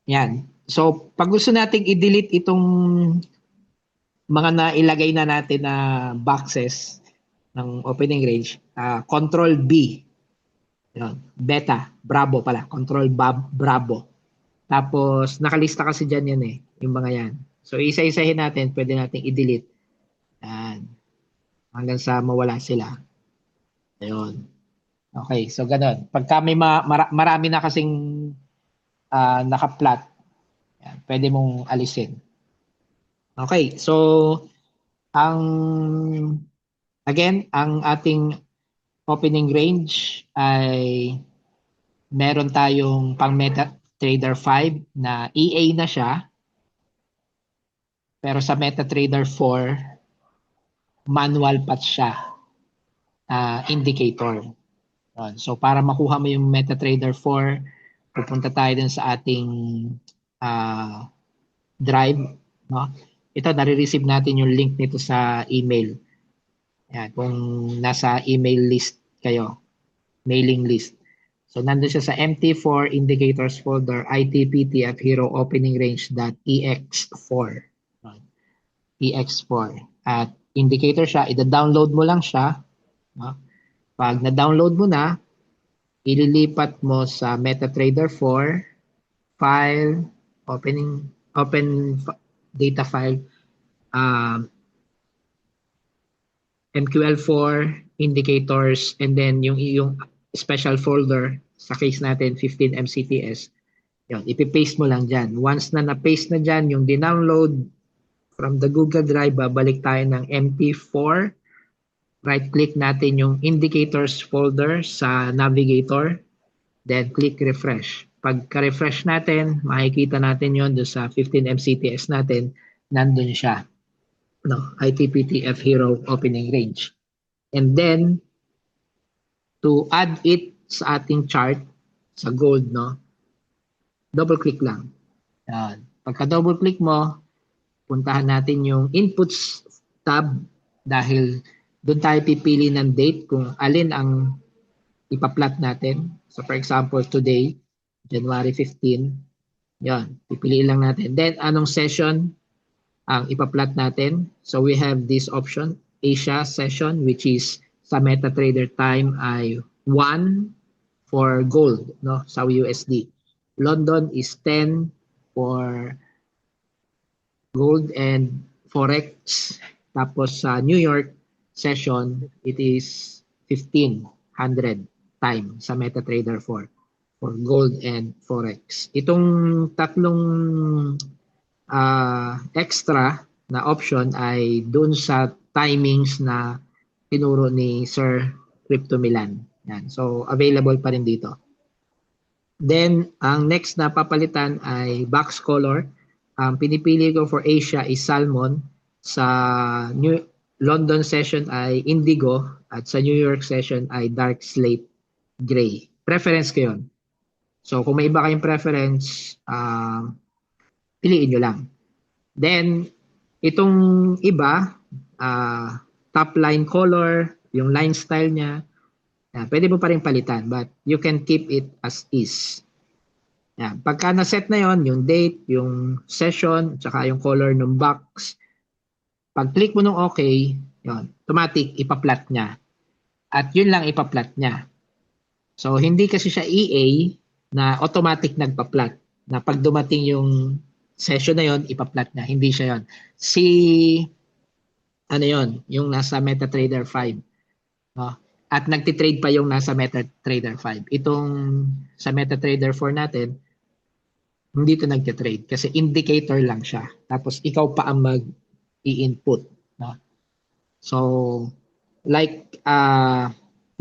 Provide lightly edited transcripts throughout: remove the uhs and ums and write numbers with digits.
Yan. So, pag gusto nating i-delete itong mga nailagay na natin na boxes ng opening range, Control B. Yan. Beta, Bravo pala. Control Bravo. Tapos, nakalista kasi dyan yan eh, yung mga yan. So, isa-isahin natin, pwede natin i-delete. Yan. Hanggang sa mawala sila. Ayun. Okay, so ganun. Pagka may marami na kasing naka-plot, yan, pwede mong alisin. Okay, so ang again, ang ating opening range ay meron tayong pang MetaTrader 5 na EA na siya. Pero sa MetaTrader 4, manual pa siya, indicator. So para makuha mo yung MetaTrader 4, pupunta tayo dun sa ating drive. No? Ito, nare-receive natin yung link nito sa email. Yan, kung nasa email list kayo, mailing list. So nandun siya sa MT4 indicators folder, ITPTF Hero Opening Range.ex4. EX4. At indicator siya, ida-download mo lang siya. No? Pag na-download mo na, ililipat mo sa MetaTrader 4, file, open data file, MQL4, indicators, and then yung special folder, sa case natin, 15 MCTS, yun, ipipaste mo lang dyan. Once na na-paste na dyan, yung dinownload from the Google Drive, babalik tayo ng MP4, right-click natin yung indicators folder sa navigator, then click refresh. Pagka-refresh natin, makikita natin yon doon sa 15 MCTS natin, nandun siya. No, ITPTF Hero Opening Range. And then, to add it sa ating chart, sa gold, no, double-click lang. Yan. Pagka-double-click mo, puntahan natin yung Inputs tab dahil doon tayo pipili ng date kung alin ang ipa-plot natin. So, for example, today, January 15, yan, pipiliin lang natin. Then, anong session ang ipa-plot natin? So, we have this option, Asia session, which is sa MetaTrader time ay 1 for gold, no, sa USD. London is 10 for gold and forex. Tapos sa New York session, it is 1500 time sa MetaTrader 4 for gold and forex. Itong tatlong extra na option ay dun sa timings na tinuro ni Sir Crypto Milan. Yan. So available pa rin dito. Then ang next na papalitan ay box color. Ang pinipili ko for Asia is salmon. Sa London session ay indigo at sa New York session ay dark slate gray. Preference ko yun. So kung may iba kayong preference, piliin nyo lang. Then, itong iba, top line color, yung line style niya, pwede mo pa rin palitan but you can keep it as is. Yan. Pagka na-set na yon, yung date, yung session, tsaka yung color ng box, pag-click mo ng okay, yon, automatic ipa-plot niya. At yun lang ipa-plot niya. So, hindi kasi siya EA na automatic nagpa-plot. Na pag dumating yung session na yon, ipa-plot niya. Hindi siya yon. Ano yon, yung nasa MetaTrader 5. No? At nagtitrade pa yung nasa MetaTrader 5. Itong sa MetaTrader 4 natin, hindi ito nagtitrade kasi indicator lang siya. Tapos ikaw pa ang mag-i-input. No? So, like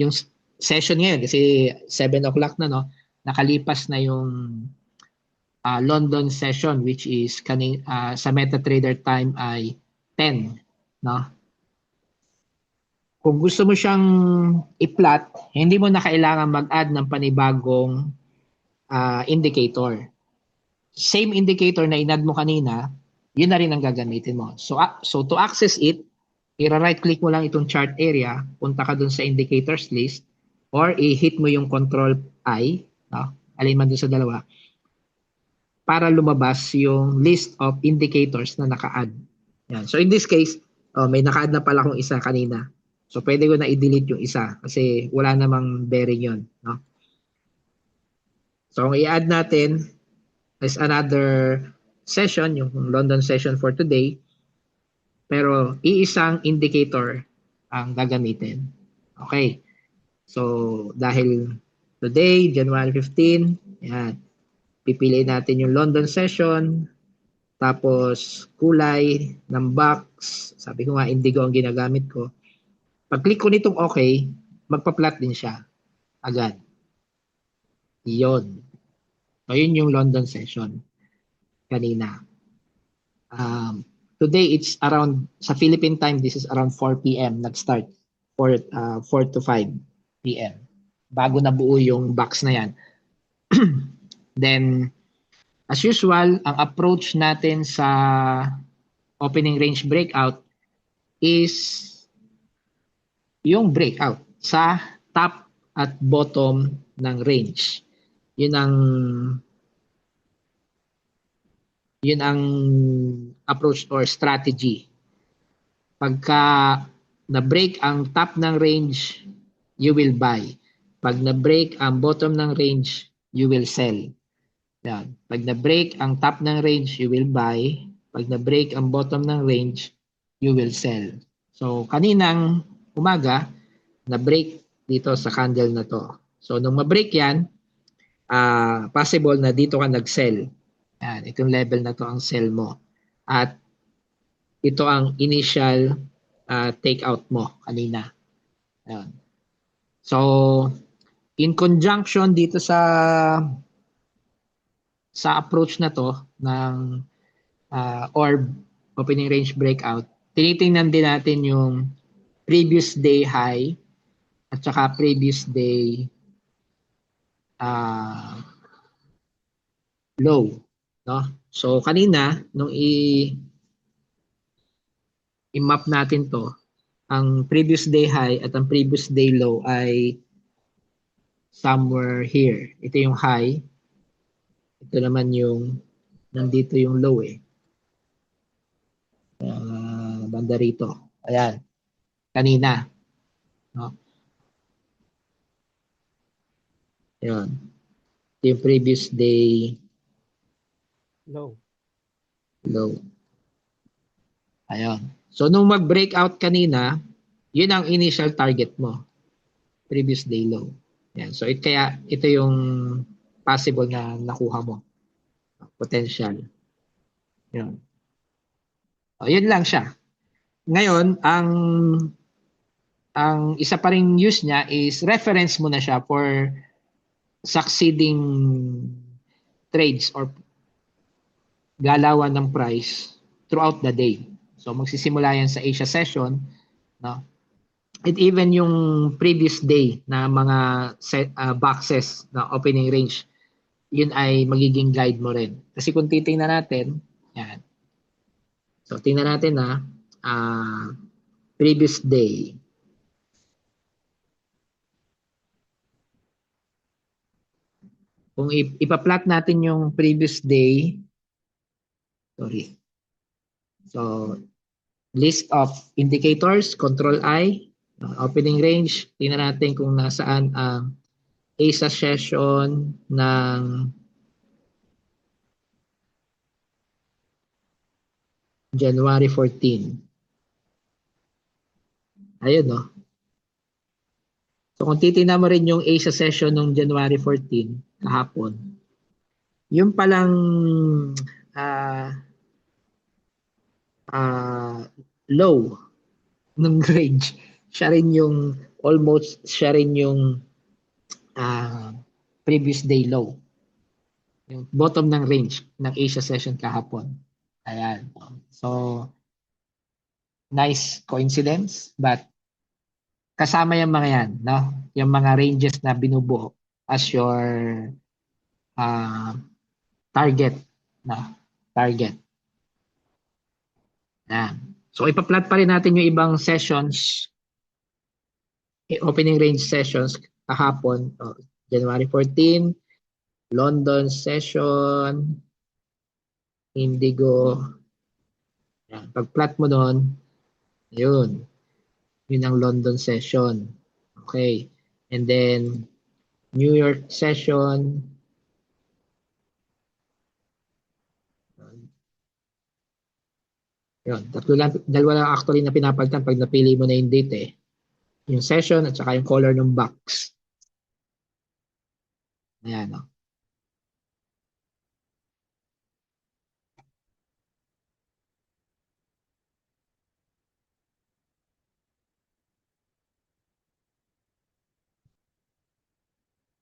yung session ngayon, kasi 7 o'clock na, no? Nakalipas na yung London session which is sa MetaTrader time ay 10. No? Kung gusto mo siyang i-plot, hindi mo na kailangan mag-add ng panibagong indicator. Same indicator na in-add mo kanina, yun na rin ang gagamitin mo. So to access it, i-right click mo lang itong chart area, punta ka dun sa indicators list, or i-hit mo yung control I, no? Alin man dun sa dalawa. para lumabas yung list of indicators na naka-add. Yan. So in this case, may naka-add na pala akong isa kanina. So pwede ko na i-delete yung isa kasi wala namang bearing yun. No? So kung i-add natin is another session, yung London session for today, pero iisang indicator ang gagamitin. Okay. So dahil today, January 15, yan, pipiliin natin yung London session, tapos kulay ng box, sabi ko nga indigo ang ginagamit ko. Pag-click ko nitong okay, magpa-plot din siya agad. Iyon. So yun yung London session kanina. Today it's around, sa Philippine time, this is around 4 p.m. nag-start, 4 to 5 p.m. Bago nabuo yung box na yan. Then, as usual, ang approach natin sa opening range breakout is yung breakout sa top at bottom ng range. Yun ang approach or strategy. Pagka na-break ang top ng range, you will buy. Pag na-break ang bottom ng range, you will sell. Yan. Pag na-break ang top ng range, you will buy. Pag na-break ang bottom ng range, you will sell. So, kaninang umaga, na-break dito sa candle na to. So, nung ma-break yan, possible na dito ka nag-sell. Yan, itong level na to ang sell mo. At ito ang initial take out mo kanina. Yan. So, in conjunction dito sa approach na to ng orb opening range breakout, tinitingnan din natin yung previous day high at saka previous day low, no? So kanina nung i-map natin to, ang previous day high at ang previous day low ay somewhere here. Ito yung high. Ito naman yung nandito yung low eh. Banda rito. Ayan. Kanina. No? Ayan. Ito yung previous day low. Ayan. So, nung mag-breakout kanina, yun ang initial target mo. Previous day low. Ayan. So, kaya ito yung possible na nakuha mo. Potential. Ayan. O, yun lang siya. Ngayon, ang isa pa ring use niya is reference mo na siya for succeeding trades or galawan ng price throughout the day. So magsisimula yan sa Asia session, no? At even yung previous day na mga boxes na opening range, yun ay magiging guide mo rin. Kasi kung titingnan natin, yan. So tingnan natin na previous day. Kung ipa-plot natin yung previous day, sorry. So, list of indicators, control I, opening range, tingnan natin kung nasaan ang ASA session ng January 14. Ayun, no? So, kung titingnan mo rin yung ASA session ng January 14, kahapon, yung palang low ng range, siya rin yung previous day low. Yung bottom ng range ng Asia session kahapon. Ayan. So, nice coincidence, but kasama yung mga yan, no? Yung mga ranges na binubuo as your target, no? Target. Ayan. So, ipa-plot pa rin natin yung ibang sessions, opening range sessions kahapon, January 14, London session, indigo. Yan. Pag-plot mo doon, yun. Yun ang London session. Okay. And then, New York session. Yun. Dalawa lang actually na pinapalitan pag napili mo na yung date eh. Yung session at saka yung color ng box. Ayan, no?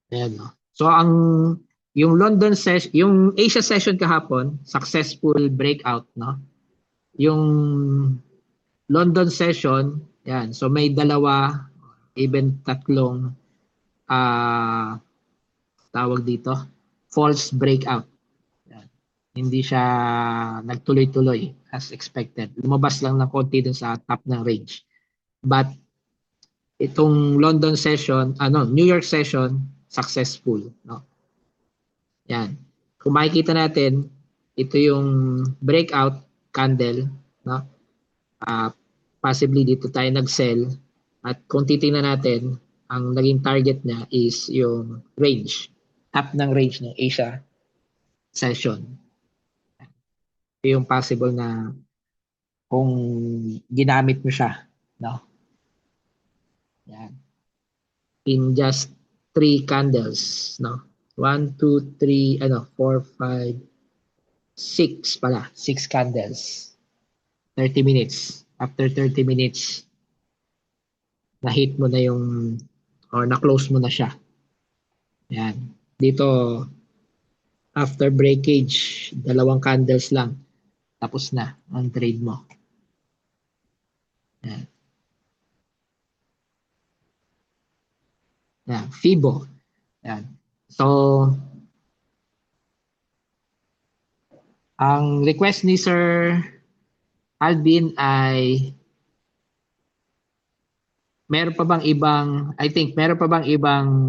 Ayan, no? So, yung London session, yung Asia session kahapon, successful breakout, no? Yung London session, yan. So, may dalawa, even tatlong, tawag dito, false breakout. Yan. Hindi siya nagtuloy-tuloy as expected. Lumabas lang ng konti dun sa top ng range. But itong London session, New York session, successful, no? Yan. Kung makikita natin, ito yung breakout candle, no? Possibly dito tayo nag-sell at kung titingnan natin, ang naging target niya is yung range, top ng range ng Asia session. Ito yung possible na kung ginamit mo siya, no? Yan. In just 3 candles, no? 1, 2, 3, 4, 5, 6 pala. 6 candles. 30 minutes. After 30 minutes, na-hit mo na yung or na-close mo na siya. Yan. Dito, after breakage, 2 candles lang. Tapos na ang trade mo. Yan. Yan. Fibo. Yan. So, ang request ni Sir Alvin ay meron pa bang ibang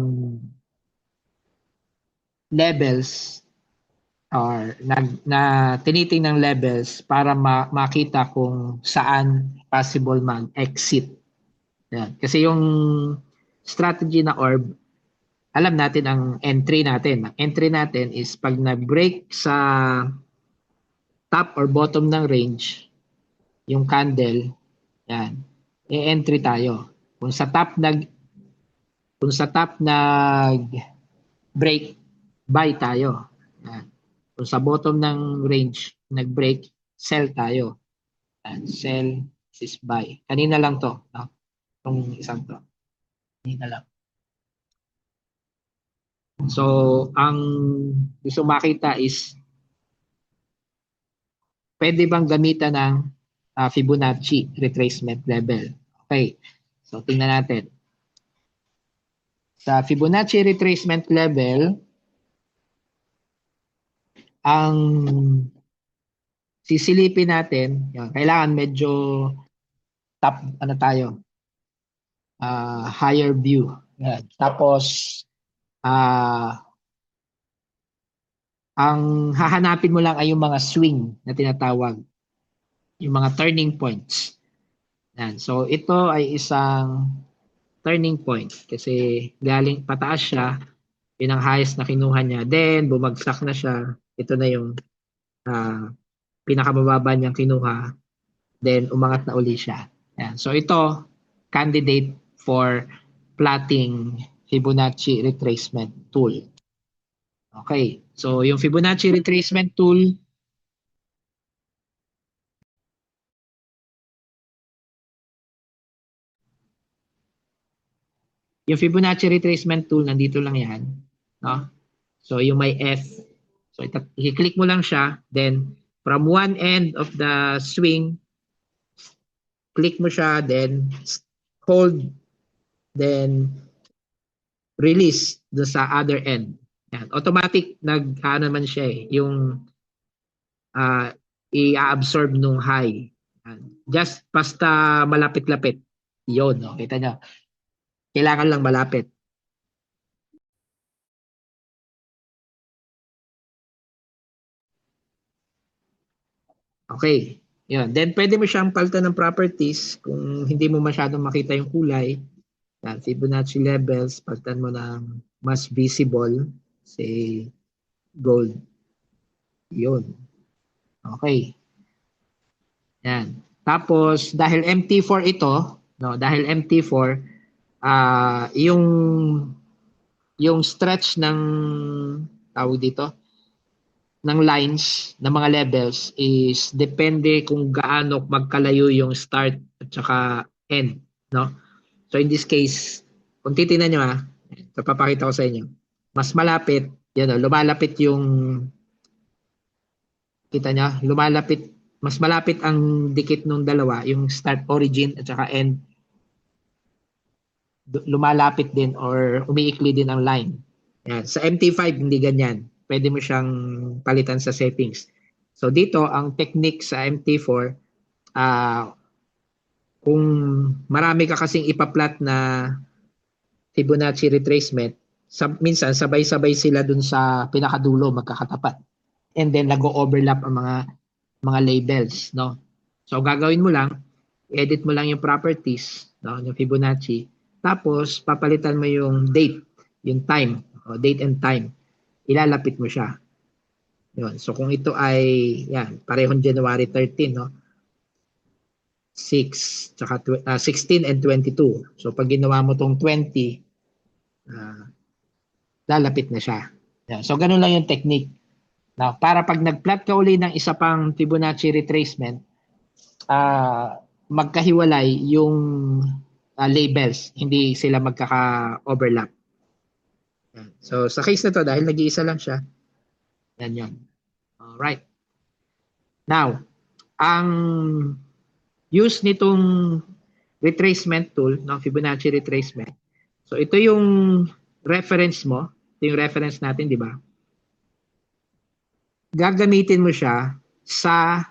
levels or na tinitingnan levels para makita kung saan possible mag-exit. Yan. Kasi yung strategy na orb, alam natin ang entry natin. Ang entry natin is pag nag-break sa top or bottom ng range, yung candle, yan, e-entry tayo. Kung sa top break, buy tayo. Yan. Kung sa bottom ng range, nag-break, sell tayo. Yan. Sell is buy. Kanina lang to. No? Itong isang to. Kanina lang. So, ang gusto makita is pwede bang gamitan ng Fibonacci retracement level. Okay. So, tingnan natin. Sa Fibonacci retracement level, ang sisilipin natin, yan, kailangan medyo top, higher view. Yan. Tapos, ang hahanapin mo lang ay yung mga swing na tinatawag, yung mga turning points. Yan. So, ito ay isang turning point kasi galing pataas siya, yun ang highest na kinuha niya. Then, bumagsak na siya. Ito na yung pinakamababa niyang kinuha. Then, umangat na uli siya. Yan. So, ito, candidate for plotting Fibonacci retracement tool. Okay. So, yung Fibonacci retracement tool, nandito lang yan. No? So, yung may F. So, i-click mo lang siya. Then, from one end of the swing, click mo siya. Then, hold. Then, release do sa other end. Yan. Automatic, naman siya eh. Yung i-absorb nung high. Yan. Just basta malapit-lapit. Yun, no? Kita nyo. Kailangan lang malapit. Okay. Yun. Then, pwede mo siyang palitan ng properties kung hindi mo masyadong makita yung kulay. Yan, Fibonacci levels, palitan mo ng mas visible, say, gold. Yun. Okay. Yan. Tapos, dahil MT4 ito, no, dahil MT4, yung stretch ng, tawag dito, ng lines ng mga levels is depende kung gaano magkalayo yung start at saka end, no? So in this case, kung titingnan nyo ito papakita ko sa inyo. Mas malapit, yan o, lumalapit yung, kita nyo, lumalapit, mas malapit ang dikit ng dalawa, yung start origin at saka end, lumalapit din or umiikli din ang line. Yan. Sa MT5, hindi ganyan. Pwede mo siyang palitan sa settings. So dito, ang technique sa MT4, kung marami ka kasing ipaplat na Fibonacci retracement, minsan sabay-sabay sila dun sa pinakadulo, magkakatapat. And then nag-overlap ang mga labels, no? So gagawin mo lang, edit mo lang yung properties, no, yung Fibonacci. Tapos papalitan mo yung date, yung time, date and time. Ilalapit mo siya. Yun. So kung ito ay yan, parehong January 13, no? 6 tsaka 16 and 22. So pag ginawa mo tong 20, lalapit na siya. Yan. So ganun lang yung technique. Now, para pag nag-plot ka uli ng isa pang Fibonacci retracement, magkahiwalay yung labels, hindi sila magkaka-overlap. So sa case na to, dahil nag-iisa lang siya, yan yun. Alright. Now, ang use nitong retracement tool, ng Fibonacci retracement, so ito yung reference mo, ito yung reference natin, di ba? Gagamitin mo siya sa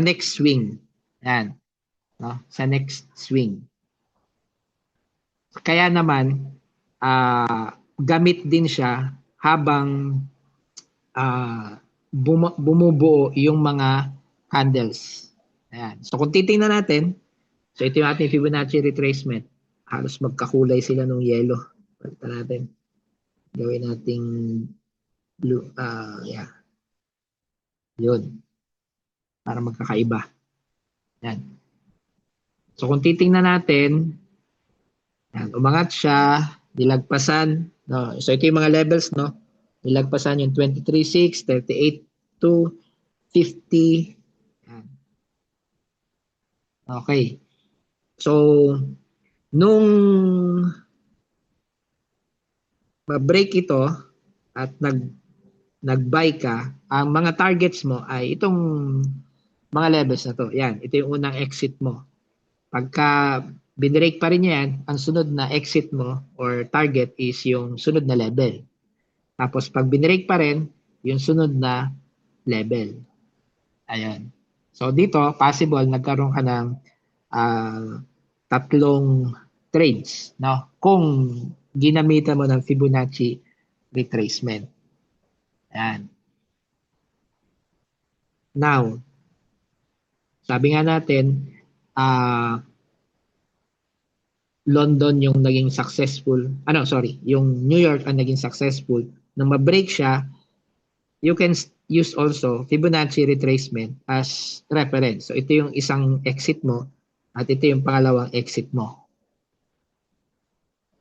next swing. Yan. No? Sa next swing. Kaya naman, gamit din siya habang bumubuo yung mga candles. Ayan. So kung titingnan natin, so ito yung ating Fibonacci retracement. Halos magkakulay sila ng yellow. Palitan natin. Gawin nating blue. Yeah. Yun. Para magkakaiba. Yan. So kung titingnan natin, yan, umangat siya, dilagpasan, no? So ito yung mga levels, no? Dilagpasan yung 23.6, 38.2, 50. Yan. Okay. So nung ma-break ito at nag-buy ka, ang mga targets mo ay itong mga levels na to. Yan, ito yung unang exit mo. Pagka binrake pa rin yan, ang sunod na exit mo or target is yung sunod na level. Tapos pag binrake pa rin, yung sunod na level. Ayan. So dito, possible nagkaroon ka ng tatlong trades, no? Kung ginamitan mo ng Fibonacci retracement. Ayan. Now, sabi nga natin, London yung naging successful. Yung New York ang naging successful. Nang ma-break siya, you can use also Fibonacci retracement as reference. So ito yung isang exit mo at ito yung pangalawang exit mo.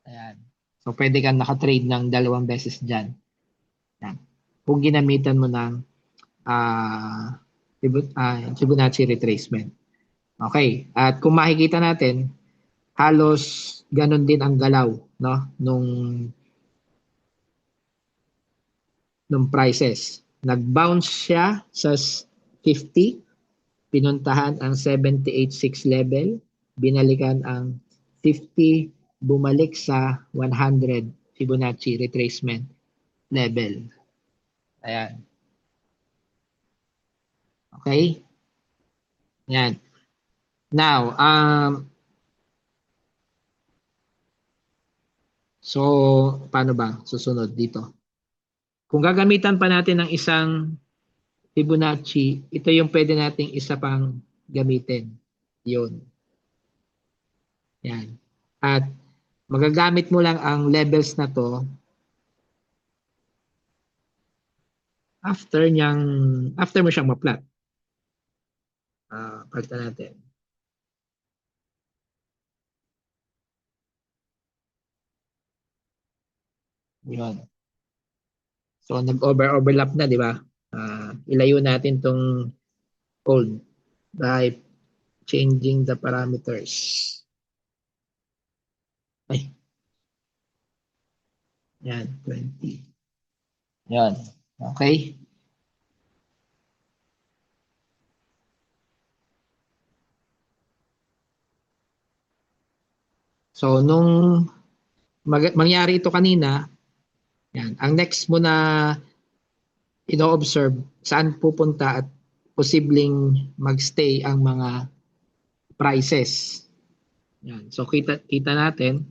Ayan. So pwede kang nakatrade ng dalawang beses dyan. Ayan. Kung ginamitan mo ng Fibonacci retracement. Okay. At kung makikita natin, halos ganun din ang galaw, no, nung prices. Nag-bounce siya sa 50, pinuntahan ang 78.6 level, binalikan ang 50, bumalik sa 100 Fibonacci retracement level. Ayan. Okay? Yan. Now, so, paano ba? Susunod dito. Kung gagamitan pa natin ng isang Fibonacci, ito yung pwede nating isa pang gamitin. Yun. Yan. At magagamit mo lang ang levels na to after mo siyang ma-plot. Palitan natin. Yun. So, nag-overlap na, di ba? Ilayo natin tong code by changing the parameters. Ay. Yan, 20. Yan. Okay? So, nung mangyari ito kanina, yan, ang next mo na ino-observe, saan pupunta at posibleng magstay ang mga prices. Yan. So, kita natin,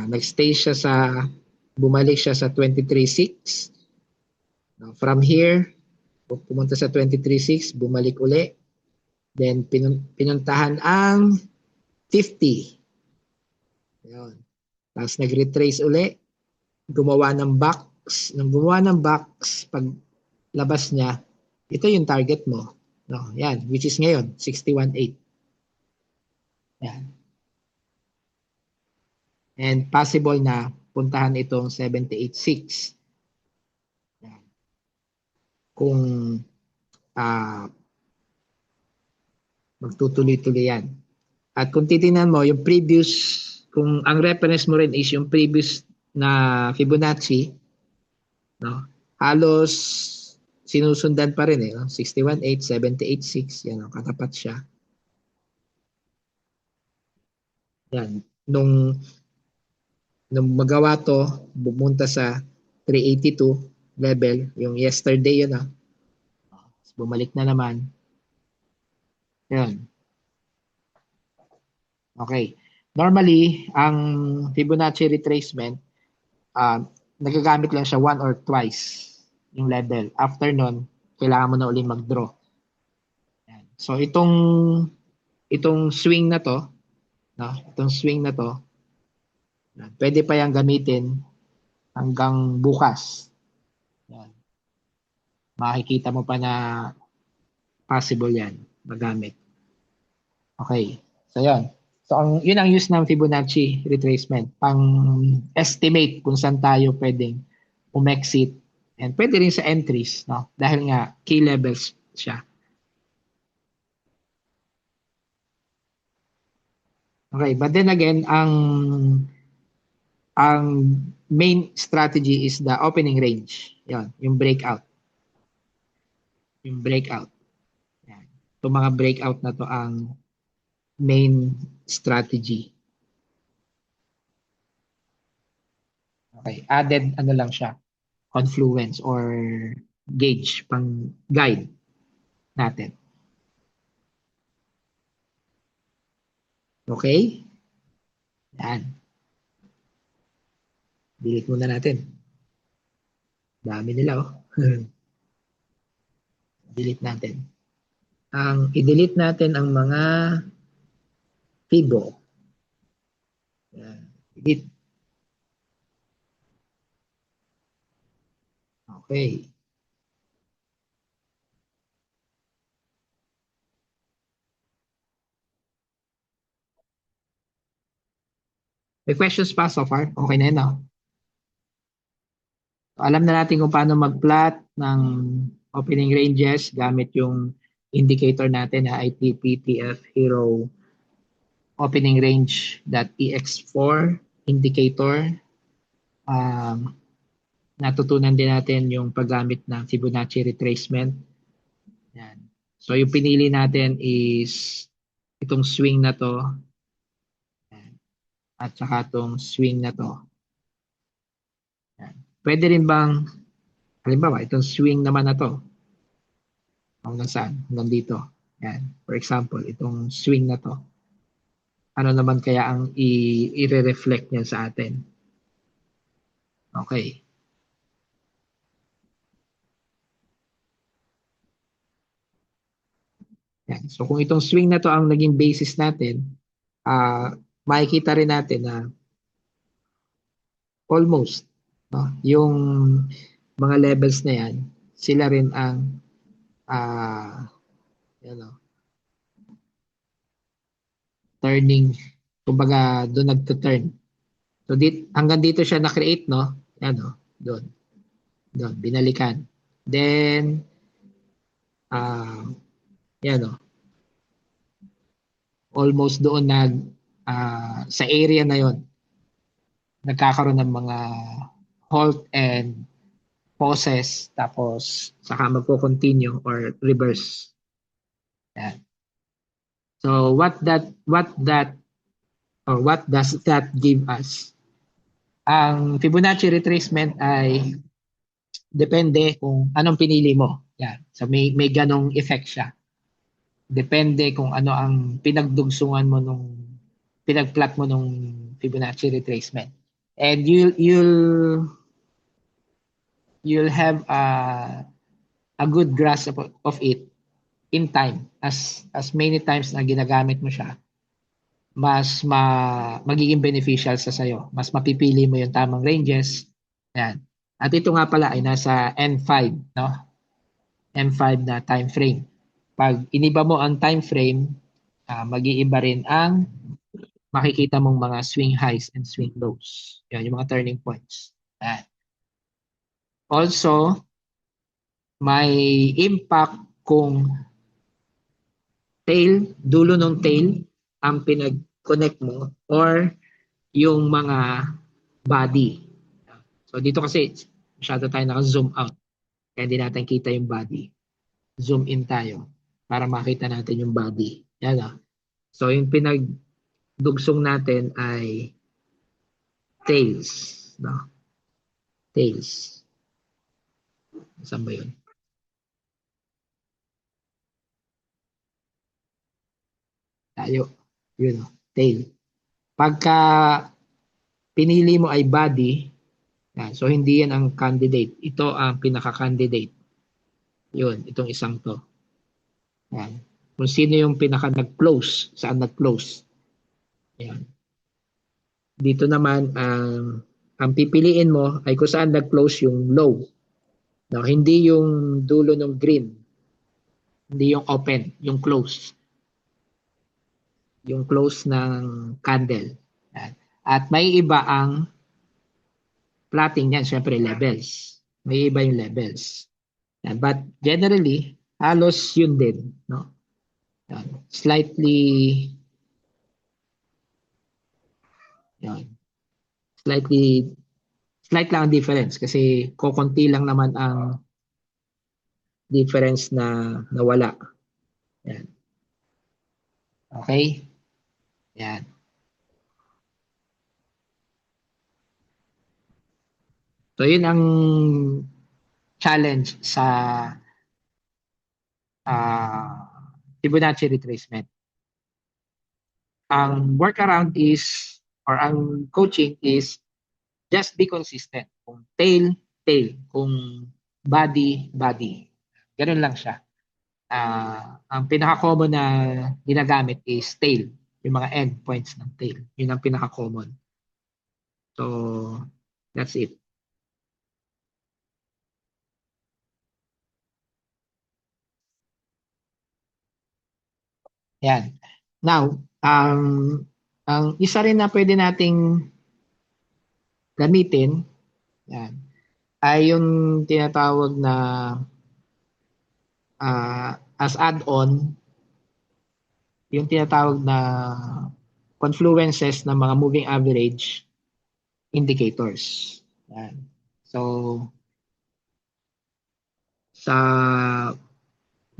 nagstay siya bumalik siya sa 23.6. From here, pumunta sa 23.6, bumalik uli. Then, pinuntahan ang 50. Ayun. Tapos nag-retrace uli, gumawa ng box. Nung gumawa ng box, pag labas niya, ito yung target mo. No, yan, which is ngayon, 61.8. Yan. And possible na puntahan itong 78.6. Yan. Kung magtutuloy-tuloy yan. At kung titingnan mo, yung previous, kung ang reference mo rin is yung previous na Fibonacci, no? Halos sinusundan pa rin no? 61.8, 78.6, yan, no? Katapat siya. Yan. Nung magawa to, bumunta sa 382 level, yung yesterday yun, bumalik na naman. Yan. Okay. Normally, ang Fibonacci retracement, nagagamit lang siya one or twice yung level. After nun, kailangan mo na ulit mag-draw. So, itong swing na to, no? Itong swing na to, pwede pa yung gamitin hanggang bukas. Yan. Makikita mo pa na possible yan, magamit. Okay. So, yan. So, yun ang use ng Fibonacci retracement. Pang-estimate kung saan tayo pwedeng umexit. And pwede rin sa entries, no? Dahil nga, key levels siya. Okay, but then again, ang main strategy is the opening range. Yan, yung breakout. Yung breakout. Yan. Itong mga breakout na to ang main strategy. Okay, added ano lang siya, confluence or gauge, pang guide natin. Okay? Yan. Delete muna natin. Dami nila Delete natin. I-delete natin ang mga Fibo. Yan. Delete. Okay. May questions pa so far? Okay na yun, no? So, alam na natin kung paano mag-plot ng opening ranges gamit yung indicator natin na ITPTF Hero opening range.ex4 indicator. Natutunan din natin yung paggamit ng Fibonacci retracement. Yan. So yung pinili natin is itong swing na to. Yan. At saka itong swing na to. Yan. Pwede rin bang, halimbawa, itong swing naman na to. Hanggang saan? Hanggang dito. Yan. For example, itong swing na to. Ano naman kaya ang i-reflect niya sa atin? Okay. Yan. So kung itong swing na to ang naging basis natin, makikita rin natin na almost, no, yung mga levels na yan, sila rin ang turning, kumbaga doon nagto-turn. So hanggang dito siya na-create, no? Yan, no? Doon, binalikan. Then, yan, no? Almost doon sa area na yon nagkakaroon ng mga halt and pauses, tapos saka magko-continue or reverse. Yan. So what does that give us? Ang Fibonacci retracement ay depende kung anong pinili mo. Yan. So may ganong effect siya. Depende kung ano ang pinagdugsungan mo pinagplot mo nung Fibonacci retracement. And you'll have a good grasp of it in time. As many times na ginagamit mo siya, mas magiging beneficial sa sayo. Mas mapipili mo yung tamang ranges. Yan. At ito nga pala ay nasa M5, no? M5 na time frame. Pag iniba mo ang time frame, mag-iiba rin ang makikita mong mga swing highs and swing lows. Yan, yung mga turning points. Yan. Also, may impact kung dulo ng tail ang pinag-connect mo or yung mga body. So dito kasi masyado tayo naka-zoom out. Kaya hindi natin kita yung body. Zoom in tayo para makita natin yung body. Yan ah. So yung pinagdugsong natin ay tails. No? Tails. Saan ba yun? Tayo. Yun o. Tail. Pagka pinili mo ay body, yan. So hindi yan ang candidate. Ito ang pinaka-candidate. Yun, itong isang to. Yan. Kung sino yung pinaka nag-close, saan nag-close. Yan. Dito naman, ang pipiliin mo ay kung saan nag-close yung low. No, hindi yung dulo ng green. Hindi yung open, yung close. Yung close ng candle. Yan. At may iba ang plotting yan, syempre levels. May iba yung levels. Yan. But generally, halos yun din. No? Yan. Slightly slight lang ang difference kasi kokonti lang naman ang difference na nawala. Yan. Okay? Yan. So yun ang challenge sa Fibonacci retracement. Ang workaround is, or ang coaching is, just be consistent. Kung tail, tail. Kung body, body. Ganun lang siya. Ang pinaka-common na ginagamit is tail. Yung mga end points ng tail. Yun ang pinaka-common. So, that's it. Yan. Now, ang isa rin na pwede nating gamitin, yan, ay yung tinatawag na as add-on, yung tinatawag na confluences ng mga moving average indicators. Yan. So, sa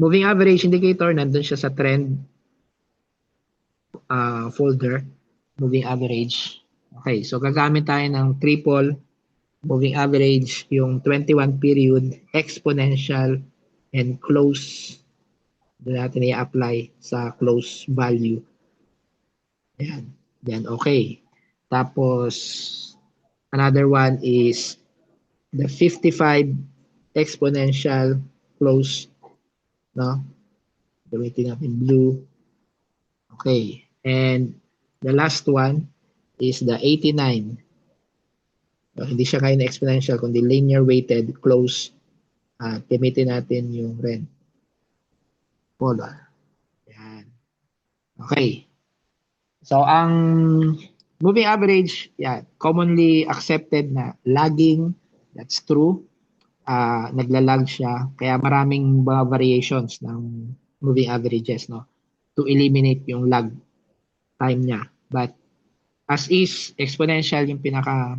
moving average indicator, nandun siya sa trend folder, moving average. Okay, so gagamit tayo ng triple moving average, yung 21 period, exponential, and close. Doon natin i-apply sa close value. Ayan. Then, okay. Tapos, another one is the 55 exponential close. No? Gamitin natin blue. Okay. And the last one is the 89. So, hindi siya kaya na exponential, kundi linear weighted close. Gamitin natin yung red color. Yan. Okay. So, ang moving average, commonly accepted na lagging, that's true. Naglalag siya. Kaya maraming mga variations ng moving averages, no? To eliminate yung lag time niya. But as is, exponential yung pinaka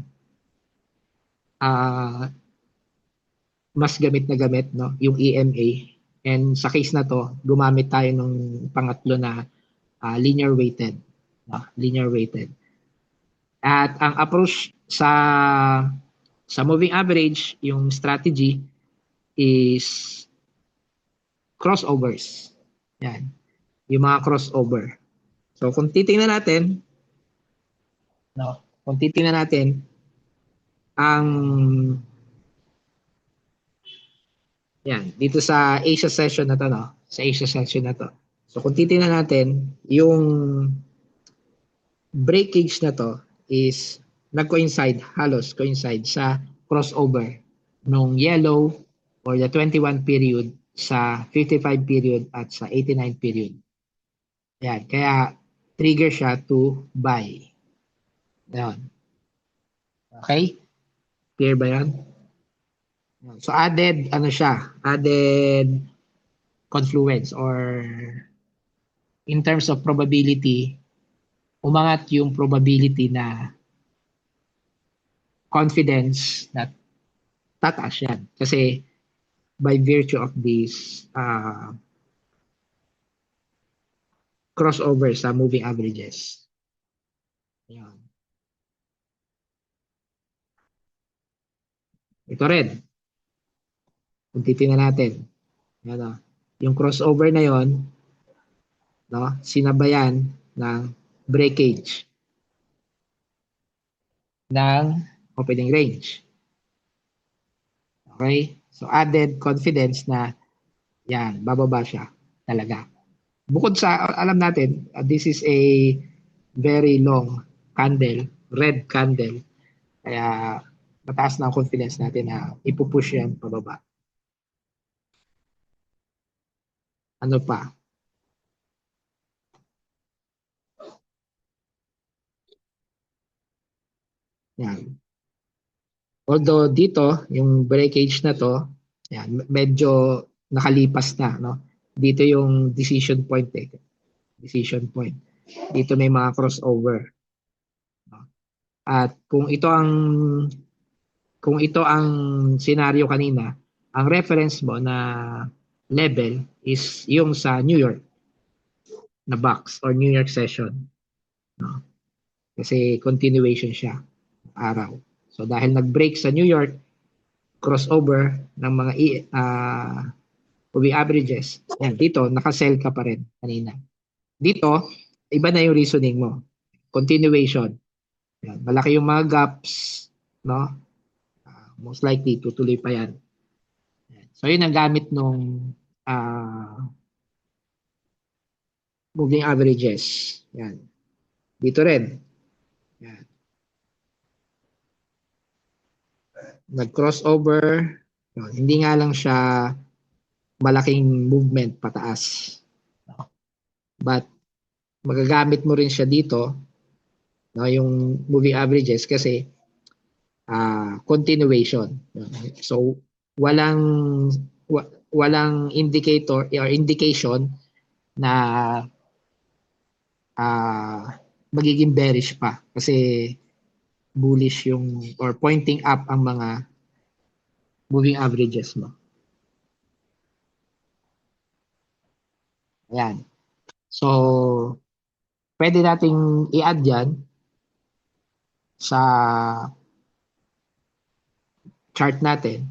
mas gamit na gamit, no? Yung EMA. And sa case na to, gumamit tayo ng pangatlo na linear weighted. No? Linear weighted. At ang approach sa moving average, yung strategy is crossovers. Yan. Yung mga crossover. So kung titingnan natin, no? Kung titingnan natin ang yan, dito sa Asia session na to, no? Sa Asia session na to. So kung titingnan natin, yung breakage na to is nag-coincide, halos coincide sa crossover nung yellow or the 21 period sa 55 period at sa 89 period. Yan, kaya trigger siya to buy. Yan. Okay? Clear ba yan? So added, ano siya? Added confluence or in terms of probability, umangat yung probability na confidence na tataas yan. Kasi by virtue of this crossover sa moving averages. Yan. Ito rin. Kung titingnan natin. Yan, yung crossover na yon, no, sinabayan ng breakage ng opening range. Okay? So added confidence na yan, bababa siya talaga. Bukod sa, alam natin, this is a very long candle, red candle. Kaya mataas na ang confidence natin na ipupush yan pababa. Ano pa? Yan. Although dito, yung breakage na to, yan, medyo nakalipas na, no? Dito yung decision point eh. Decision point. Dito may mga crossover. No? At kung ito ang scenario kanina, ang reference mo na level is yung sa New York na box or New York session. No? Kasi continuation siya araw. So dahil nag-break sa New York, crossover ng mga moving averages, yan, dito naka-sell ka pa rin kanina. Dito, iba na yung reasoning mo. Continuation. Yan, malaki yung mga gaps, no? Most likely tutuloy pa yan. So yun ang gamit nung moving averages. Yan. Dito rin. Yan. Nag-crossover. Hindi nga lang siya malaking movement pataas. But magagamit mo rin siya dito, no, yung moving averages kasi continuation. So walang indicator or indication na magiging bearish pa kasi bullish yung or pointing up ang mga moving averages mo. Ayan. So, pwede nating i-add yan sa chart natin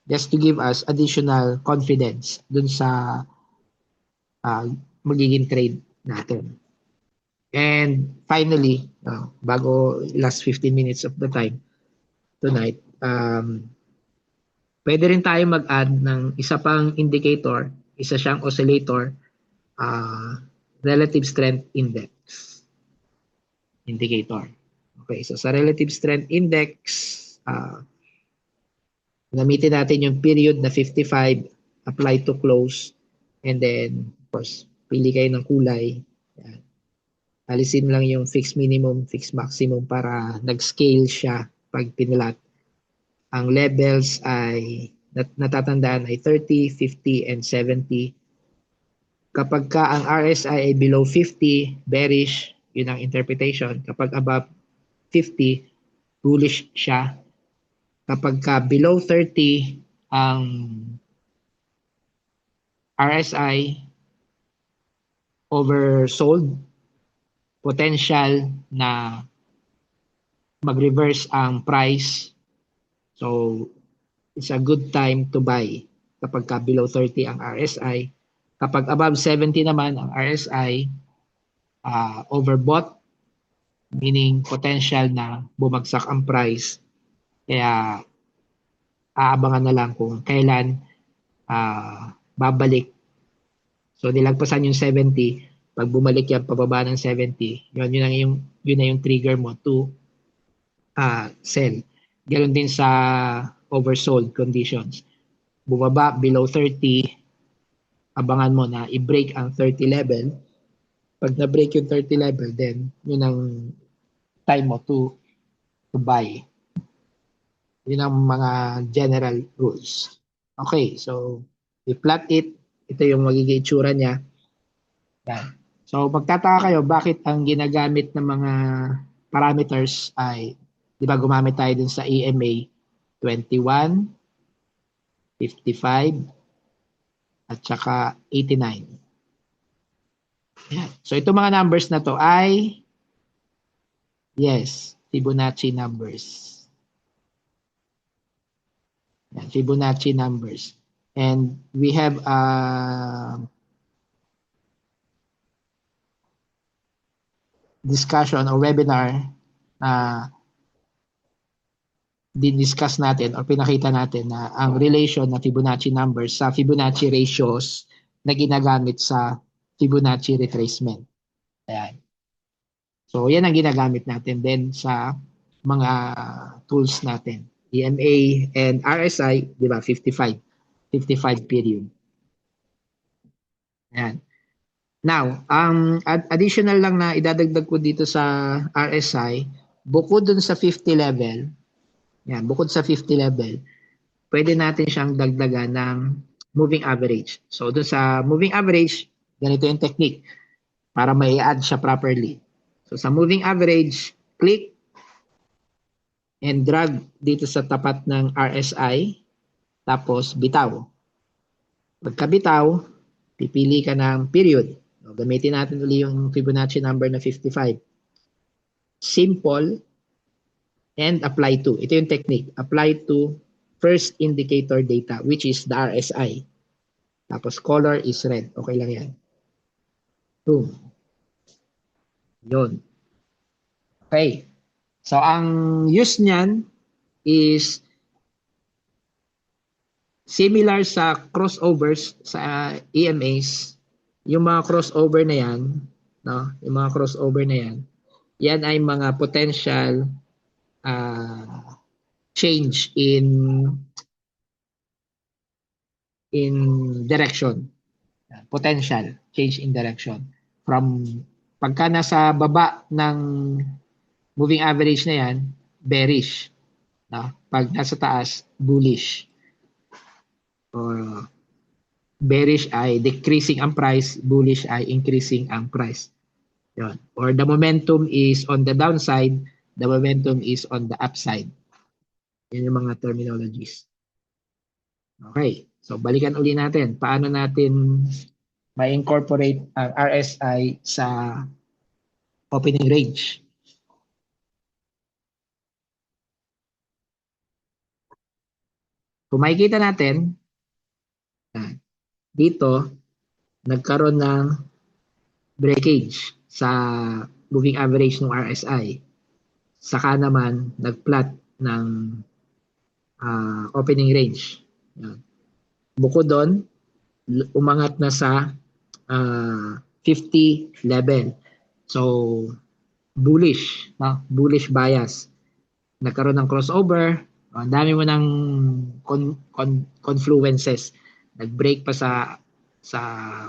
just to give us additional confidence dun sa magiging trade natin. And finally, bago last 15 minutes of the time tonight, pwede rin tayo mag-add ng isa pang indicator, isa siyang oscillator relative strength index indicator. Okay, so sa relative strength index, gamitin natin yung period na 55, apply to close, and then, of course, pili kayo ng kulay. Yan. Alisin lang yung fixed minimum, fixed maximum para nag-scale siya pag pinilat. Ang levels ay natatandaan ay 30, 50, and 70. Kapag ka ang RSI ay below 50, bearish, yun ang interpretation. Kapag above 50, bullish siya. Kapag ka below 30, ang RSI oversold, potential na mag-reverse ang price. So, it's a good time to buy kapag ka below 30 ang RSI. Kapag above 70 naman ang RSI, overbought, meaning potential na bumagsak ang price. Kaya aabangan na lang kung kailan babalik. So nilagpasan yung 70, pag bumalik yan pababa ng 70, yun na yung trigger mo to sell. Ganoon din sa oversold conditions. Bumaba below 30, abangan mo na i-break ang 30 level. Pag na-break yung 30 level, then yun ang time mo to buy. Yun ang mga general rules. Okay, so i-plot it. Ito yung magiging itsura niya. Yan. So magtataka kayo bakit ang ginagamit ng mga parameters ay, di ba gumamit tayo dun sa EMA 21, 55, at saka 89. Yan. So itong mga numbers na to ay, yes, Fibonacci numbers. Yan, Fibonacci numbers. And we have discussion or webinar na din-discuss natin or pinakita natin na ang relation ng Fibonacci numbers sa Fibonacci ratios na ginagamit sa Fibonacci retracement. Ayan. So, yan ang ginagamit natin din sa mga tools natin. EMA and RSI, di ba, 55 period. Ayan. Now, ang additional lang na idadagdag ko dito sa RSI, bukod dun sa 50 level, yan, bukod sa 50 level, pwede natin siyang dagdagan ng moving average. So, dun sa moving average, ganito yung technique para mai-add siya properly. So, sa moving average, click and drag dito sa tapat ng RSI, tapos bitaw. Pagkabitaw, pipili ka ng period. So, gamitin natin ulit yung Fibonacci number na 55. Simple and apply to. Ito yung technique. Apply to first indicator data, which is the RSI. Tapos color is red. Okay lang yan. Boom. Yun. Okay. So, ang use niyan is similar sa crossovers sa EMAs. Yung mga crossover na yan, no? Yung mga crossover na yan ay mga potential change in direction. Potential change in direction. From pagka nasa baba ng moving average na yan, bearish. No? Pag nasa taas, bullish. Or bearish ay decreasing ang price, bullish ay increasing ang price. Yun. Or the momentum is on the downside, the momentum is on the upside. Yan yung mga terminologies. Okay. So, balikan uli natin. Paano natin ma-incorporate ang RSI sa opening range? Kung makikita natin, dito, nagkaroon ng breakage sa moving average ng RSI. Saka naman, nag-plot ng opening range. Yan. Bukod doon, umangat na sa 50 level. So, bullish, no? Bullish bias. Nagkaroon ng crossover, ang dami mo ng confluences. Nag-break pa sa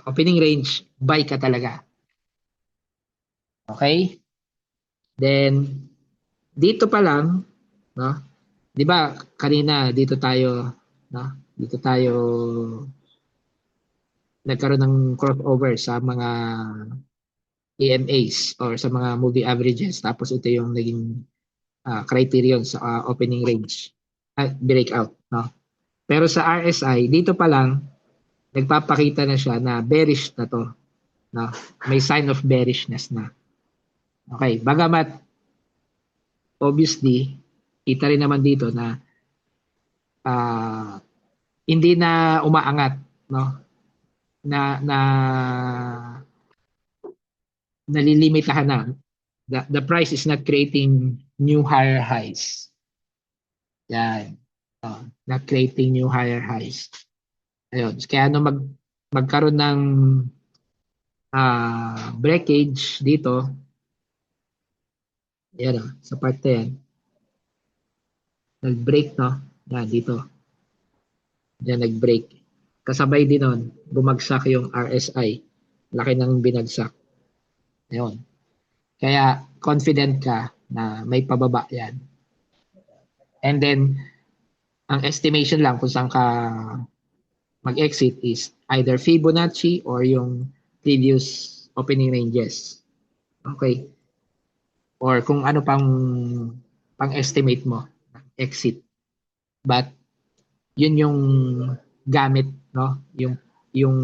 opening range, buy ka talaga. Okay? Then, dito pa lang, no? 'Di ba kanina dito tayo, no? Dito tayo nagkaroon ng crossover sa mga EMAs or sa mga moving averages, tapos ito yung naging criterion sa opening range at breakout, no? Pero sa RSI dito pa lang nagpapakita na siya na bearish na to, no? May sign of bearishness na. Okay, bagamat obviously kita rin naman dito na hindi na umaangat, no? Na nalilimitahan na. The price is not creating new higher highs. Yan. Not creating new higher highs. Ayun. Kaya magkaroon ng breakage dito. Yan sa part na yan. Nag-break, no? Yan, dito. Yan, nag-break. Kasabay din nun, bumagsak yung RSI. Laki ng binagsak. Ayun. Kaya confident ka na may pababa yan. And then, ang estimation lang kung saan ka mag-exit is either Fibonacci or yung previous opening ranges. Okay? Or kung ano pang-estimate mo, exit. But, yun yung gamit, no? Yung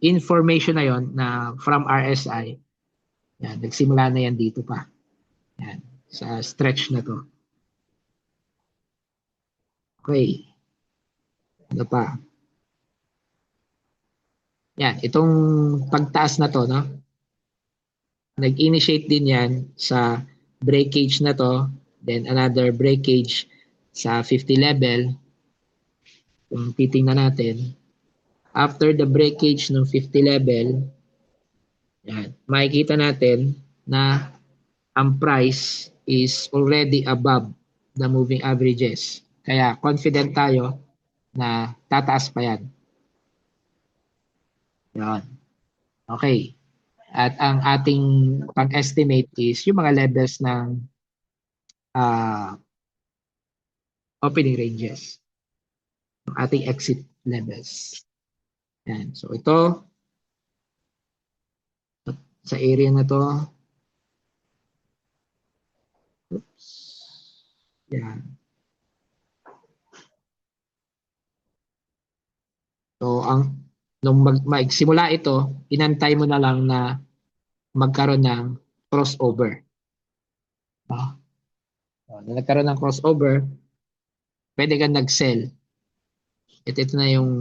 information na yon na from RSI, yan, nagsimula na yan dito pa. Yan, sa stretch na to. Okay. Ano pa? Yan, itong pagtaas na to, no? Nag-initiate din yan sa breakage na to, then another breakage sa 50 level. Kung titingnan natin, after the breakage ng 50 level, yan, makikita natin na ang price is already above the moving averages. Kaya confident tayo na tataas pa yan. Yan. Okay. At ang ating pang-estimate is yung mga levels ng opening ranges. Yung ating exit levels. Yan. So ito, sa area na to, oops. Yan. So nung magsimula ito, inantay mo na lang na magkaroon ng crossover. Nung nagkaroon ng crossover, pwede kang nag-sell. Ito na yung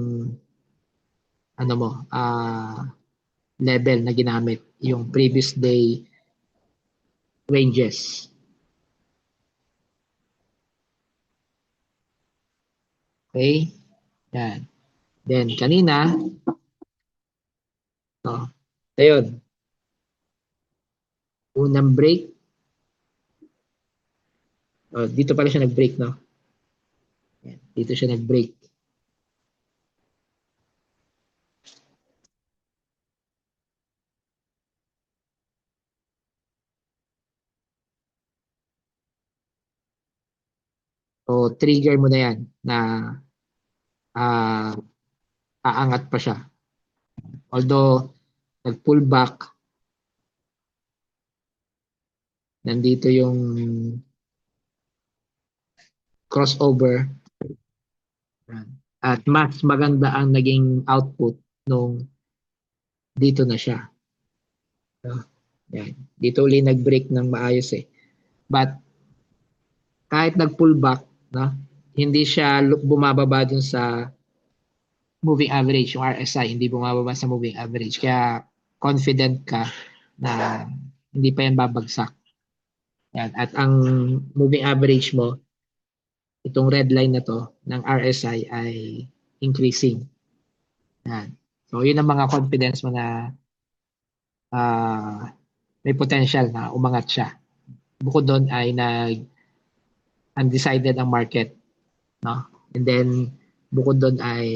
ano mo, level na ginamit, yung previous day ranges. Okay? Yan. Then, kanina, ayun, unang break, dito pala siya nag-break, no? Yan, dito siya nag-break. So, trigger mo na yan na aangat pa siya. Although, nag-pull back, nandito yung crossover, at mas maganda ang naging output nung dito na siya. Yan. Dito ulit nag-break ng maayos eh. But, kahit nag-pull back, no, hindi siya bumababa dun sa moving average, yung RSI, hindi bumababa sa moving average. Kaya confident ka na hindi pa yan babagsak. Yan. At ang moving average mo, itong red line na to ng RSI ay increasing. Yan. So, yun ang mga confidence mo na may potential na umangat siya. Bukod doon ay undecided ang market, no? And then bukod doon ay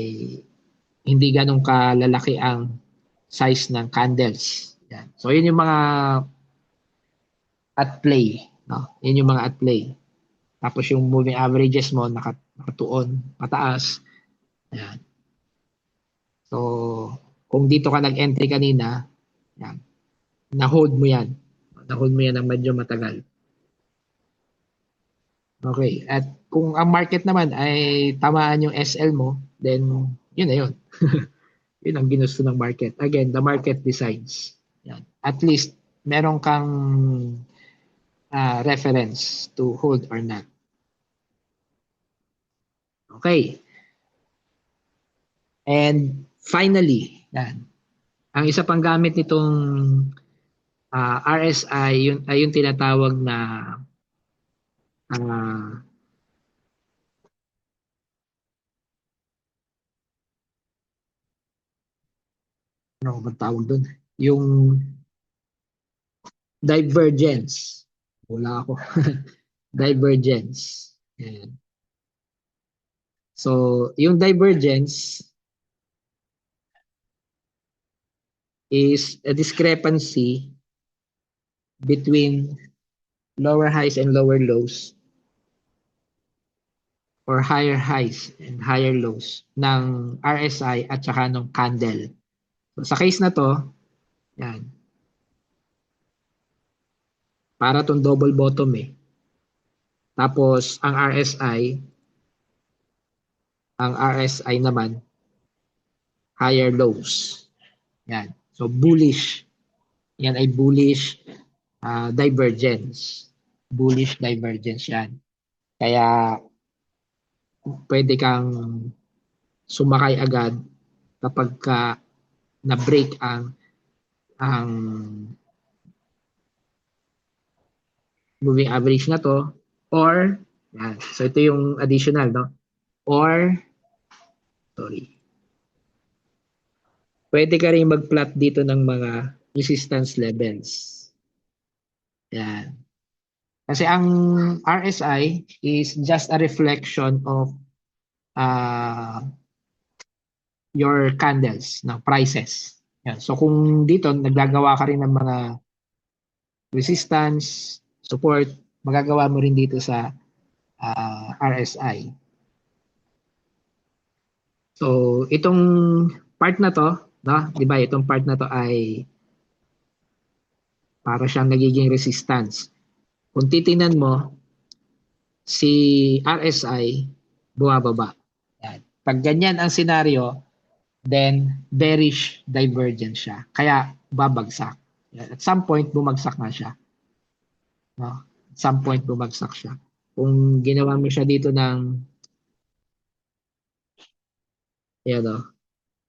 hindi ganun kalalaki ang size ng candles. Yan. So yun yung mga at play, no? Yun yung mga at play. Tapos yung moving averages mo nakatuon pataas. Yan. So kung dito ka nag-entry kanina, yan. Na-hold mo yan. Na-hold mo yan ng medyo matagal. Okay. At kung ang market naman ay tamaan yung SL mo, then yun na yun. Yun ang ginusto ng market. Again, the market decides. Yan. At least, meron kang reference to hold or not. Okay. And finally, yan. Ang isa pang gamit nitong RSI, yun, ay yung tinatawag na ano ba tawag doon? Yung divergence. Wala ako. Divergence. Yan. So, yung divergence is a discrepancy between lower highs and lower lows or higher highs and higher lows ng RSI at saka ng candle. So, sa case na to, yan. Para tong double bottom eh. Tapos, ang RSI naman, higher lows. Yan. So, bullish. Yan ay bullish divergence. Bullish divergence yan. Kaya, pwede kang sumakay agad kapag na-break ang moving average na to, or yan. So ito yung additional, no? Or pwede ka rin mag-plot dito ng mga resistance levels. Yan. Kasi ang RSI is just a reflection of your candles, no, prices. Yan. So kung dito naggagawa ka rin ng mga resistance, support, magagawa mo rin dito sa RSI. So itong part na to, no, 'di ba? Itong part na to ay para siyang nagiging resistance. Kung titingnan mo, si RSI bumababa. Yan. Pag ganyan ang senaryo, then bearish divergence siya. Kaya babagsak. Yan. At some point, bumagsak na siya. No? At some point, bumagsak siya. Kung ginawa mo siya dito ng yan, no?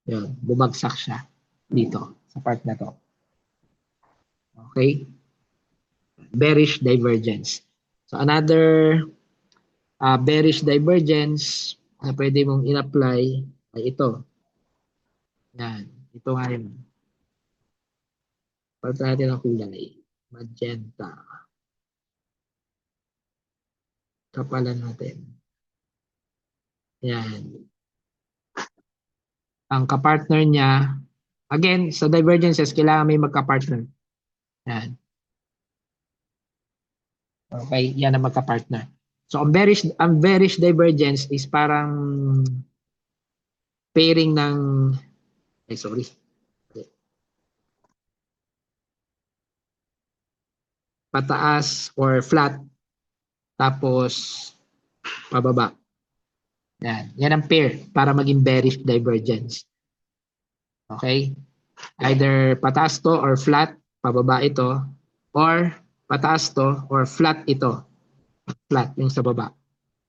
Yan, bumagsak siya dito sa part na to. Okay? Bearish divergence. So another bearish divergence na pwede mong in-apply ay ito. Yan. Ito nga yun. Palitan natin ang kulay. Magenta. Kapalan natin. Yan. Ang kapartner niya, again, sa divergences, kailangan may magkapartner. Yan. Okay, yan ang magkapartner. So, ang bearish divergence is parang pairing ng, pataas or flat, tapos pababa. Yan. Yan ang pair para maging bearish divergence. Okay? Either pataas to or flat, pababa ito, or pataas to or flat ito. Flat yung sa baba.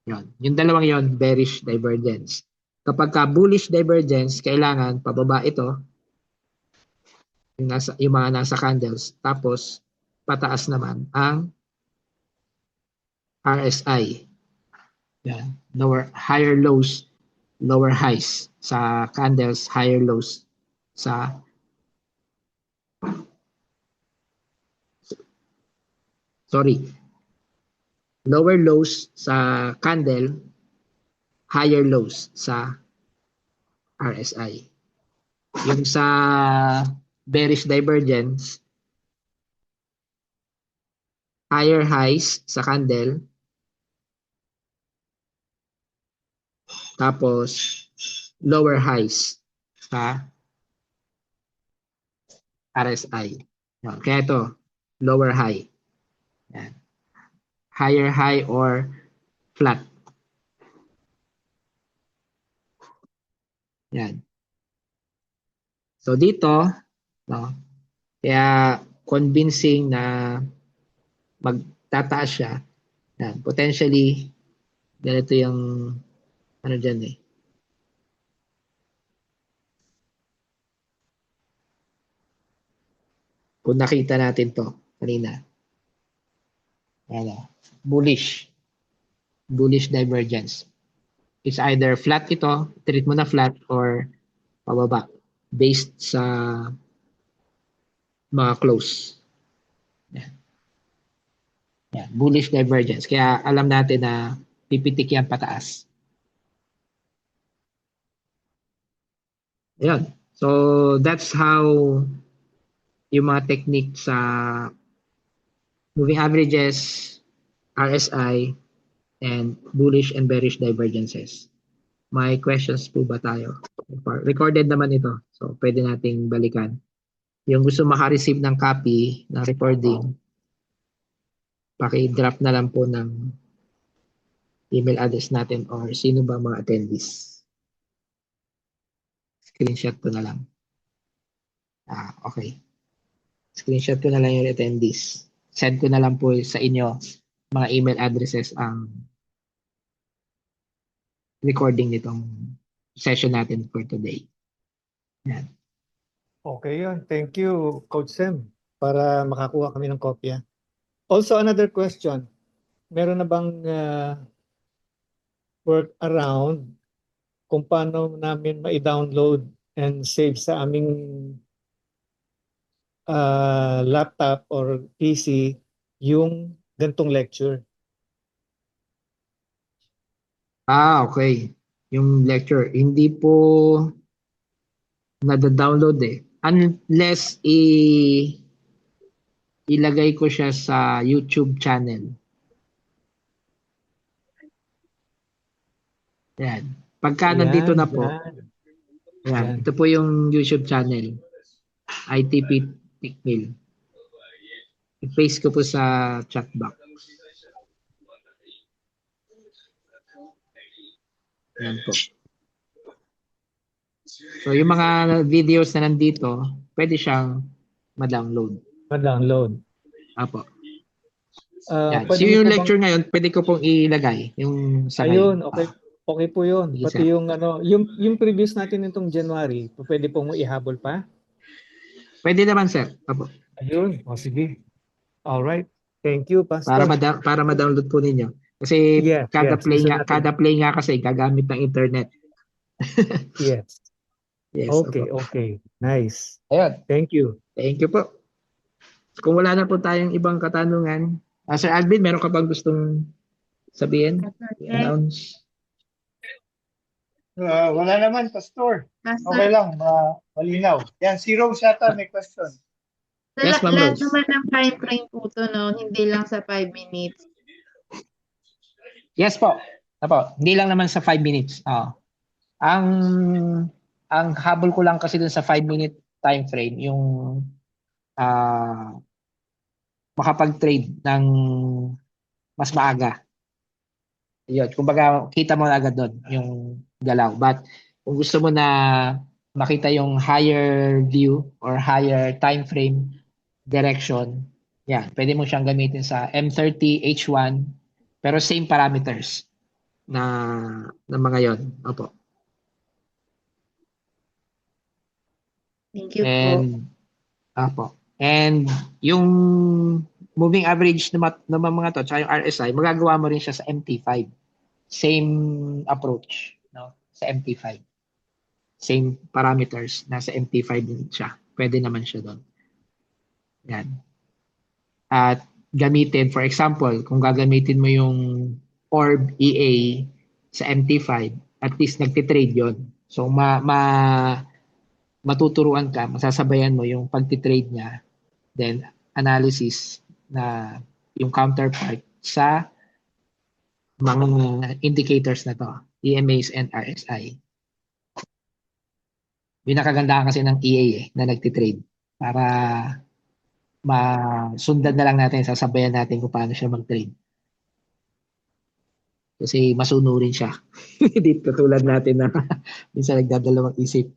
Yun. Yung dalawang yon bearish divergence. Kapag ka bullish divergence, kailangan pababa ito, yung mga nasa candles, tapos pataas naman ang RSI. Yan. Higher lows, lower highs sa candles, higher lows sa sorry, lower lows sa candle, higher lows sa RSI. Yung sa bearish divergence, higher highs sa candle, tapos lower highs sa RSI. Yan. Kaya ito, lower high. Yan. Higher high or flat. Yan. So dito, no, kaya convincing na magtataas siya. Yan. Potentially, ganito yung ano dyan eh. Kung nakita natin to kanina. Ano, bullish. Bullish divergence. It's either flat ito, treat mo na flat or pababa based sa mga close. Yan. Yan. Bullish divergence. Kaya alam natin na pipitik yan pataas. Ayan. So, that's how yung mga technique sa moving averages, RSI, and bullish and bearish divergences. May questions po ba tayo? Recorded naman ito. So, pwede nating balikan. Yung gusto maka-receive ng copy ng recording, paki-drop na lang po ng email address natin or sino ba mga attendees. Screenshot ko na lang. Okay. Screenshot ko na lang yung attendees. Send ko na lang po sa inyo mga email addresses ang recording nitong session natin for today. Yan. Okay yun. Thank you, Coach Sem, para makakuha kami ng kopya. Also, another question. Meron na bang work around kung paano namin ma-download and save sa aming laptop or PC yung gantong lecture? Okay. Yung lecture, hindi po nada-download eh. Unless ilagay ko siya sa YouTube channel. Yan. Pagka nandito na po, yan. Ito po yung YouTube channel. ITP Tickmill. I-paste ko po sa chat box. Yan po. So, yung mga videos na nandito, pwede siyang ma-download. Ma-download. Apo. Yan. So, yung lecture ngayon, pwede ko pong ilagay. Yung sa ayun, okay. Okay po yun. Sige, Pati sir. Yung previous natin nitong January, pwede pong ihabol pa? Pwede naman, sir. Apo. Ayun. O, sige. Alright. Thank you, Pastor. Para ma-download po ninyo. Kasi kada play nga kasi gagamit ng internet. Yes. Yes. Okay, Opo. okay. Nice. Ayun. Thank you. Thank you po. Kung wala na po tayong ibang katanungan, Sir Alvin, meron ka bang gustong sabihin? I-announce? Wala naman, Pastor. Okay lang, malinaw. Yan, si Rose yata may question. Yes, Ma'am Lahat Rose. naman ng time frame po to, no? Hindi lang sa 5 minutes. Yes po. Apo, hindi lang naman sa 5 minutes. Ang habol ko lang kasi dun sa 5-minute time frame, yung makapag-trade ng mas maaga. Yun, kumbaga kita mo agad doon yung galaw. But kung gusto mo na makita yung higher view or higher time frame direction, yan, pwede mo siyang gamitin sa M30 H1 pero same parameters na mga yon. Opo. Thank you po. And yung moving average na mga to, tsaka yung RSI, magagawa mo rin siya sa MT5. Same approach, no? Sa MT5. Same parameters, nasa MT5 din siya. Pwede naman siya doon. Yan. At gamitin. For example, kung gagamitin mo yung Orb EA sa MT5, at least nagtitrade yon. So matuturuan ka, masasabayan mo yung pagtitrade niya, then analysis na yung counterpart sa mga indicators na to, EMAs and RSI. Yung nakagandahan kasi ng EA na nagtitrade para masundan na lang natin, sasabayan natin kung paano siya mag-trade. Kasi masunurin siya. Hindi katulad natin na minsan nagdadalawang isip.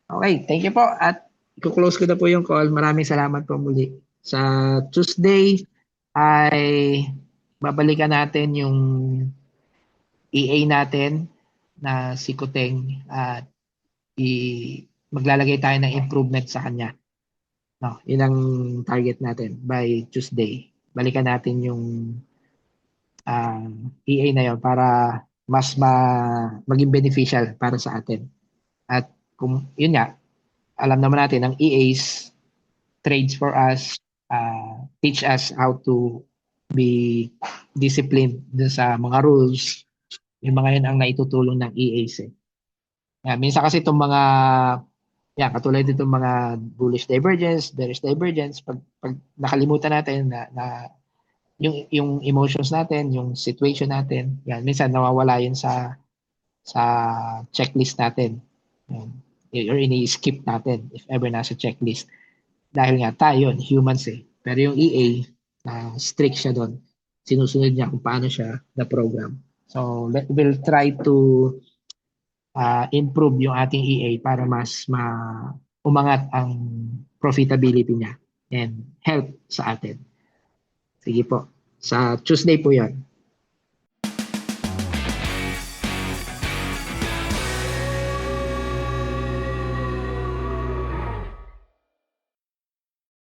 Okay, thank you po. At i-close ko na po yung call. Maraming salamat po muli. Sa Tuesday ay babalikan natin yung EA natin na si Kuteng at maglalagay tayo ng improvement sa kanya. No, yun ang target natin by Tuesday. Balikan natin yung EA na yun para mas maging beneficial para sa atin. At kung yun nga, alam naman natin ang EAs trades for us, teach us how to be disciplined sa mga rules. Yung mga yun ang naitutulong ng EAs eh. Minsan kasi itong mga katulad itong mga bullish divergence, bearish divergence, pag nakalimutan natin na yung emotions natin, yung situation natin, minsan nawawala yun sa checklist natin. Or ini-skip natin if ever nasa checklist. Dahil nga tayo, humans eh. Pero yung EA, strict siya doon. Sinusunod niya kung paano siya na-program. So, we'll try to improve yung ating EA para mas umangat ang profitability niya and help sa atin. Sige po. Sa Tuesday po yan.